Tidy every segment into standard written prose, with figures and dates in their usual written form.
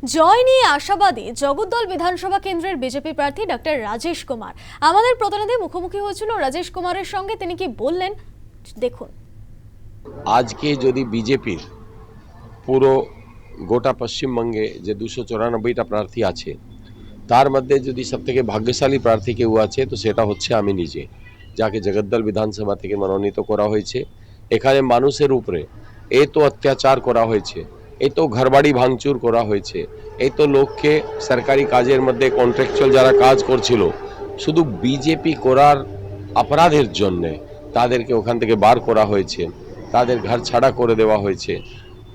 জয় নিয়ে আশাবাদী জগদ্দল বিধানসভা কেন্দ্রের বিজেপি প্রার্থী ডক্টর রাজেশ কুমার। আমাদের প্রতিনিধি মুখোমুখি হয়েছিল রাজেশ কুমারের সঙ্গে, তিনি কি বললেন দেখুন। আজকে যদি বিজেপির পুরো গোটা পশ্চিমবঙ্গে যে 294টা প্রার্থী আছে তার মধ্যে যদি সবথেকে ভাগ্যশালী প্রার্থী কেউ আছে তো সেটা হচ্ছে আমি নিজে, যাকে জগদ্দল বিধানসভা থেকে মনোনীত করা হয়েছে। এখানে মানুষের উপরে এত অত্যাচার করা হয়েছে, এত ঘরবাড়ি ভাঙচুর করা হয়েছে, এত লোককে সরকারি কাজের মধ্যে কন্ট্রাকচুয়াল যারা কাজ করছিল শুধু বিজেপি করার অপরাধের জন্যে তাদেরকে ওখান থেকে বার করা হয়েছে, তাদের ঘর ছাড়া করে দেওয়া হয়েছে,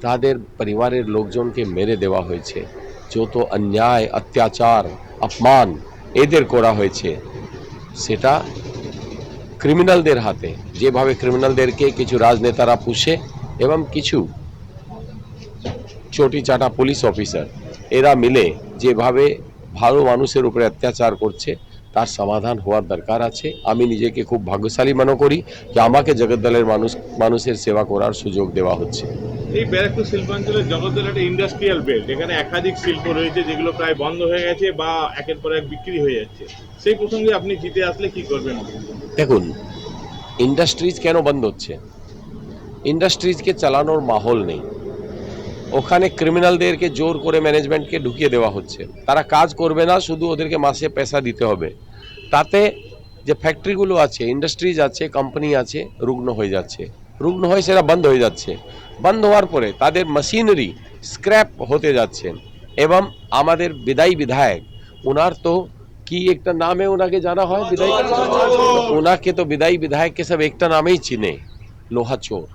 তাদের পরিবারের লোকজনকে মেরে দেওয়া হয়েছে। যত অন্যায় অত্যাচার অপমান এদের করা হয়েছে সেটা ক্রিমিনালদের হাতে, যেভাবে ক্রিমিনালদেরকে কিছু রাজনেতারা পুষে এবং কিছু চটি চাটা পুলিশ অফিসার এরা মিলে যেভাবে ভালো মানুষের উপরে অত্যাচার করছে তার সমাধান হওয়ার দরকার আছে। আমি নিজেকে খুব ভাগ্যশালী মনে করি যে আমাকে জগদ্দলের মানুষের সেবা করার সুযোগ দেওয়া হচ্ছে। এই ব্যারাকপুর শিল্পাঞ্চলের জগদ্দল একটা ইন্ডাস্ট্রিয়াল বেল্ট, এখানে একাধিক শিল্প রয়েছে যেগুলো প্রায় বন্ধ হয়ে গেছে বা একের পর এক বিক্রি হয়ে যাচ্ছে। সেই প্রসঙ্গে আপনি জিতে আসলে কি করবেন? দেখুন, ইন্ডাস্ট্রিজ কেন বন্ধ হচ্ছে? ইন্ডাস্ট্রিজকে চালানোর মাহল নেই, ওখানে ক্রিমিনালদেরকে জোর করে ম্যানেজমেন্টকে ঢুকিয়ে দেওয়া হচ্ছে, তারা কাজ করবে না, শুধু ওদেরকে মাসে পয়সা দিতে হবে। তাতে যে ফ্যাক্টরিগুলো আছে, ইন্ডাস্ট্রিজ আছে, কোম্পানি আছে, রুগ্ন হয়ে যাচ্ছে, রুগ্ন হয়ে সেটা বন্ধ হয়ে যাচ্ছে। বন্ধ হওয়ার পরে তাদের মেশিনারি স্ক্র্যাপ হতে যাচ্ছে এবং আমাদের বিদায়ী বিধায়ক ওনার তো কি একটা নামে ওনাকে জানা হয়, বিদায়ী ওনাকে তো বিদায়ী বিধায়ককে সব একটা নামেই চিনে, লোহা চোর।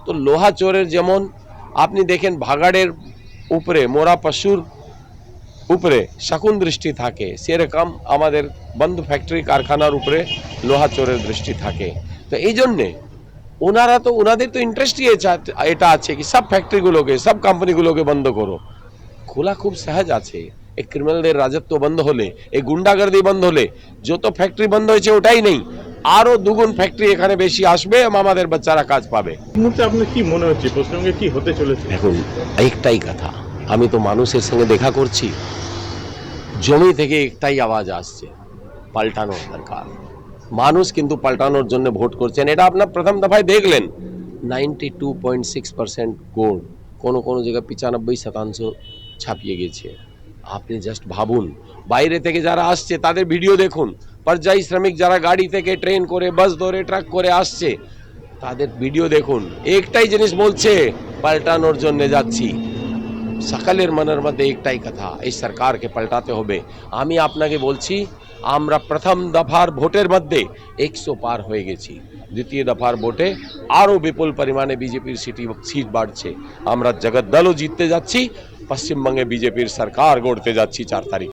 তো লোহা চোরের যেমন আপনি দেখেন ভাগাড়ের উপরে মোরা পশুর উপরে শকুন দৃষ্টি থাকে, সেরকম আমাদের বন্ধ ফ্যাক্টরি কারখানার উপরে লোহা চোরের দৃষ্টি থাকে। তো এই জন্যে ওনারা তো ওনাদের তো ইন্টারেস্টই এটা আছে কি সব ফ্যাক্টরিগুলোকে সব কোম্পানিগুলোকে বন্ধ করো। খোলা খুব সহজ আছে, এই ক্রিমিনালদের রাজত্ব বন্ধ হলে, এই গুন্ডাগর্দি বন্ধ হলে, যত ফ্যাক্টরি বন্ধ হয়েছে ওটাই নেই, আরো দুগুণ ফ্যাক্টরি এখানে বেশি আসবে এবং আমাদের বাচ্চারা কাজ পাবে। মুহূর্তে আপনার কি মনে হচ্ছে প্রসঙ্গে কি হতে চলেছে? এখন একটাই কথা, আমি তো মানুষের সঙ্গে দেখা করছি, জমি থেকে একটাই আওয়াজ আসছে, পাল্টানোর দরকার। মানুষ কিন্তু পাল্টানোর জন্য ভোট করছেন। এটা আপনার প্রথম দফায় দেখলেন 92.6% কোড, কোনো কোনো জায়গায় 95% ছাপিয়ে গেছে। আপনি জাস্ট ভাবুন, বাইরে থেকে যারা আসছে তাদের ভিডিও দেখুন, পরিযায়ী শ্রমিক যারা গাড়ি থেকে ট্রেন করে বাস ধরে ট্রাক করে আসছে তাদের ভিডিও দেখুন, একটাই জিনিস বলছে, পাল্টানোর জন্য যাচ্ছি। সকলের মনের মধ্যে একটাই কথা, এই সরকারকে পাল্টাতে হবে। আমি আপনাকে বলছি, আমরা প্রথম দফার ভোটের মধ্যে 100 পার হয়ে গেছি, দ্বিতীয় দফার ভোটে আরও বিপুল পরিমাণে বিজেপির সিট বাড়ছে। আমরা জগদ্দলও জিততে যাচ্ছি, পশ্চিমবঙ্গে বিজেপির সরকার গড়তে যাচ্ছি 4 তারিখ।